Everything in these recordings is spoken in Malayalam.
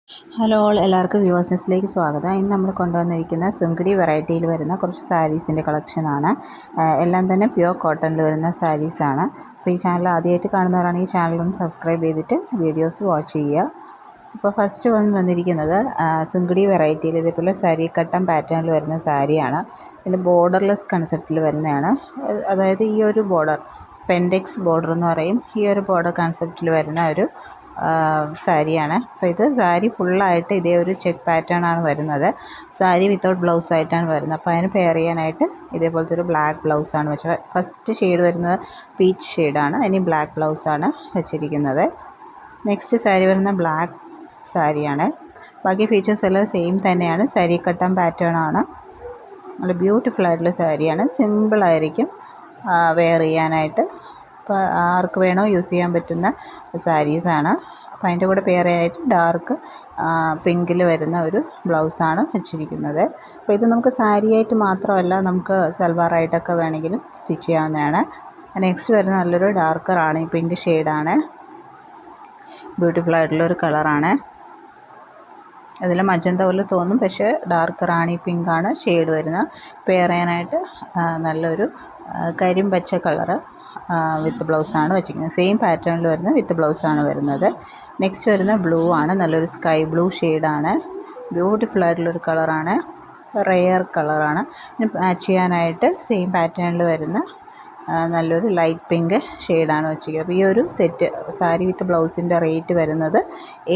ഹലോ ഓൾ, എല്ലാവർക്കും വ്യൂവേഴ്സിലേക്ക് സ്വാഗതം. ഇന്ന് നമ്മൾ കൊണ്ടുവന്നിരിക്കുന്ന സുങ്കിടി വെറൈറ്റിയിൽ വരുന്ന കുറച്ച് സാരീസിൻ്റെ കളക്ഷനാണ്. എല്ലാം തന്നെ പ്യുവർ കോട്ടണിൽ വരുന്ന സാരീസാണ്. അപ്പോൾ ഈ ചാനൽ ആദ്യമായിട്ട് കാണുന്നവരാണെങ്കിൽ ഈ ചാനലൊന്ന് സബ്സ്ക്രൈബ് ചെയ്തിട്ട് വീഡിയോസ് വാച്ച് ചെയ്യുക. അപ്പോൾ ഫസ്റ്റ് വന്നിരിക്കുന്നത് സുങ്കിടി വെറൈറ്റിയിൽ ഇതേപോലെ സാരി കട്ടൻ പാറ്റേണിൽ വരുന്ന സാരിയാണ്. ഇതിൽ ബോർഡർലെസ് കൺസെപ്റ്റിൽ വരുന്നതാണ്. അതായത് ഈ ഒരു ബോർഡർ പെൻഡെക്സ് ബോർഡർ എന്ന് പറയും. ഈ ഒരു ബോർഡർ കൺസെപ്റ്റിൽ വരുന്ന ഒരു സാരിയാണ്. അപ്പോൾ ഇത് സാരി ഫുള്ളായിട്ട് ഇതേ ഒരു ചെക്ക് പാറ്റേൺ ആണ് വരുന്നത്. സാരി വിത്തൗട്ട് ബ്ലൗസ് ആയിട്ടാണ് വരുന്നത്. അപ്പോൾ അതിന് പെയർ ചെയ്യാനായിട്ട് ഇതേപോലത്തെ ഒരു ബ്ലാക്ക് ബ്ലൗസാണ് വെച്ചത്. ഫസ്റ്റ് ഷെയ്ഡ് വരുന്നത് പീച്ച് ഷെയ്ഡാണ്. ഇനി ബ്ലാക്ക് ബ്ലൗസാണ് വെച്ചിരിക്കുന്നത്. നെക്സ്റ്റ് സാരി വരുന്ന ബ്ലാക്ക് സാരിയാണ്. ബാക്കി ഫീച്ചേഴ്സ് എല്ലാം സെയിം തന്നെയാണ്. സാരി കട്ടൻ പാറ്റേൺ ആണ്. നല്ല ബ്യൂട്ടിഫുൾ ആയിട്ടുള്ള സാരിയാണ്. സിമ്പിളായിരിക്കും വെയർ ചെയ്യാനായിട്ട്. അപ്പോൾ ആർക്ക് വേണോ യൂസ് ചെയ്യാൻ പറ്റുന്ന സാരീസാണ്. അപ്പോൾ അതിൻ്റെ കൂടെ പെയർ ചെയ്യാനായിട്ട് ഡാർക്ക് പിങ്കിൽ വരുന്ന ഒരു ബ്ലൗസാണ് വെച്ചിരിക്കുന്നത്. അപ്പോൾ ഇത് നമുക്ക് സാരിയായിട്ട് മാത്രമല്ല, നമുക്ക് സൽവാറായിട്ടൊക്കെ വേണമെങ്കിലും സ്റ്റിച്ച് ചെയ്യാവുന്നതാണ്. നെക്സ്റ്റ് വരുന്ന നല്ലൊരു ഡാർക്ക് റാണി പിങ്ക് ഷെയ്ഡാണ്. ബ്യൂട്ടിഫുൾ ആയിട്ടുള്ളൊരു കളറാണ്. അതിൽ മജന്ത പോലെ തോന്നും, പക്ഷേ ഡാർക്ക് റാണി പിങ്കാണ് ഷെയ്ഡ് വരുന്നത്. പെയർ ചെയ്യാനായിട്ട് നല്ലൊരു കരിമ്പച്ച കളറ് വിത്ത് ബ്ലൗസാണ് വെച്ചിരിക്കുന്നത്. സെയിം പാറ്റേണിൽ വരുന്ന വിത്ത് ബ്ലൗസാണ് വരുന്നത്. നെക്സ്റ്റ് വരുന്ന ബ്ലൂ ആണ്. നല്ലൊരു സ്കൈ ബ്ലൂ ഷെയ്ഡാണ്. ബ്യൂട്ടിഫുൾ ആയിട്ടുള്ളൊരു കളറാണ്. റെയർ കളറാണ്. ഇനി മാച്ച് ചെയ്യാനായിട്ട് സെയിം പാറ്റേണിൽ വരുന്ന നല്ലൊരു ലൈറ്റ് പിങ്ക് ഷെയ്ഡാണ് വെച്ചിരിക്കുന്നത്. അപ്പോൾ ഈ ഒരു സെറ്റ് സാരി വിത്ത് ബ്ലൗസിൻ്റെ റേറ്റ് വരുന്നത്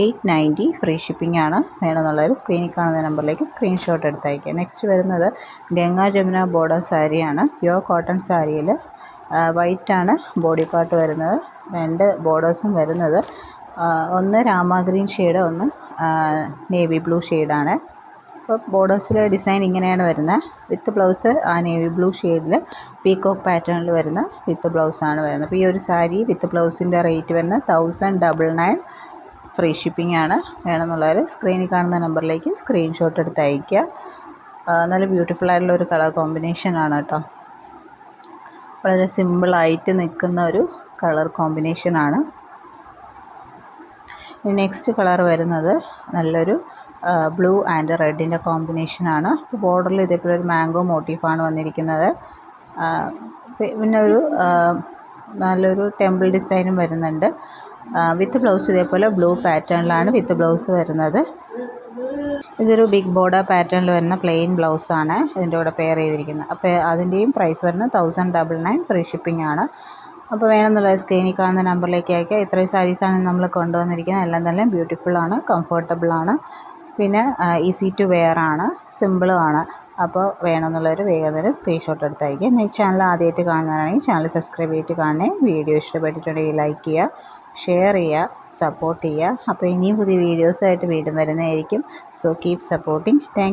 890. ഫ്രീ ഷിപ്പിംഗ് ആണ്. വേണമെന്നുള്ളവർ സ്ക്രീനിൽ കാണുന്ന നമ്പറിലേക്ക് സ്ക്രീൻഷോട്ട് എടുത്ത് അയക്കുക. നെക്സ്റ്റ് വരുന്നത് ഗംഗാ ജമുന ബോർഡർ സാരിയാണ്. പ്യുവർ കോട്ടൺ സാരിയിൽ വൈറ്റാണ് ബോഡി പാർട്ട് വരുന്നത്. രണ്ട് ബോർഡേഴ്സും വരുന്നത് ഒന്ന് രാമ ഗ്രീൻ ഷെയ്ഡ്, ഒന്ന് നേവി ബ്ലൂ ഷെയ്ഡാണ്. അപ്പോൾ ബോർഡേഴ്സിലെ ഡിസൈൻ ഇങ്ങനെയാണ് വരുന്നത്. വിത്ത് ബ്ലൗസ് ആ നേവി ബ്ലൂ ഷെയ്ഡിൽ പീകോക്ക് പാറ്റേണിൽ വരുന്ന വിത്ത് ബ്ലൗസാണ് വരുന്നത്. അപ്പോൾ ഈ ഒരു സാരി വിത്ത് ബ്ലൗസിൻ്റെ റേറ്റ് വരുന്നത് 1099. ഫ്രീ ഷിപ്പിംഗ് ആണ്. വേണമെന്നുള്ളവർ സ്ക്രീനിൽ കാണുന്ന നമ്പറിലേക്ക് സ്ക്രീൻഷോട്ട് എടുത്ത് അയയ്ക്കുക. നല്ല ബ്യൂട്ടിഫുൾ ആയിട്ടുള്ള ഒരു കളർ കോമ്പിനേഷനാണ് കേട്ടോ. വളരെ സിമ്പിളായിട്ട് നിൽക്കുന്ന ഒരു കളർ കോമ്പിനേഷനാണ്. നെക്സ്റ്റ് കളർ വരുന്നത് നല്ലൊരു ബ്ലൂ ആൻഡ് റെഡിൻ്റെ കോമ്പിനേഷനാണ്. ബോർഡറിൽ ഇതേപോലെ ഒരു മാംഗോ മോട്ടീഫാണ് വന്നിരിക്കുന്നത്. പിന്നെ ഒരു നല്ലൊരു ടെമ്പിൾ ഡിസൈനും വരുന്നുണ്ട്. വിത്ത് ബ്ലൗസ് ഇതേപോലെ ബ്ലൂ പാറ്റേണിലാണ് വിത്ത് ബ്ലൗസ് വരുന്നത്. ഇതൊരു ബിഗ് ബോർഡർ പാറ്റേണിൽ വരുന്ന പ്ലെയിൻ ബ്ലൗസാണ് ഇതിൻ്റെ കൂടെ പെയർ ചെയ്തിരിക്കുന്നത്. അപ്പോൾ അതിൻ്റെയും പ്രൈസ് വരുന്നത് 1099. ഫ്രീ ഷിപ്പിംഗ് ആണ്. അപ്പോൾ വേണമെന്നുള്ള സ്ക്രീനിൽ കാണുന്ന നമ്പറിലേക്ക് അയക്കുക. ഇത്രയും സാരീസാണ് നമ്മൾ കൊണ്ടുവന്നിരിക്കുന്നത്. എല്ലാം തന്നെ ബ്യൂട്ടിഫുള്ളാണ്, കംഫർട്ടബിളാണ്, പിന്നെ ഈസി ടു വെയർ ആണ്, സിമ്പിളുമാണ്. അപ്പോൾ വേണമെന്നുള്ളവർ വേഗം തന്നെ സ്ക്രീൻഷോട്ട് എടുത്ത് അയക്കുക. ഈ ചാനൽ ആദ്യമായിട്ട് കാണുന്നവരാണെങ്കിൽ ചാനൽ സബ്സ്ക്രൈബ് ചെയ്തിട്ട് കാണണേ. വീഡിയോ ഇഷ്ടപ്പെട്ടിട്ടുണ്ടെങ്കിൽ ലൈക്ക് ചെയ്യുക, ഷെയർ ചെയ്യുക, സപ്പോർട്ട് ചെയ്യുക. അപ്പോൾ ഇനിയും പുതിയ വീഡിയോസായിട്ട് വീണ്ടും വരുന്നതായിരിക്കും. So keep supporting. Thank you.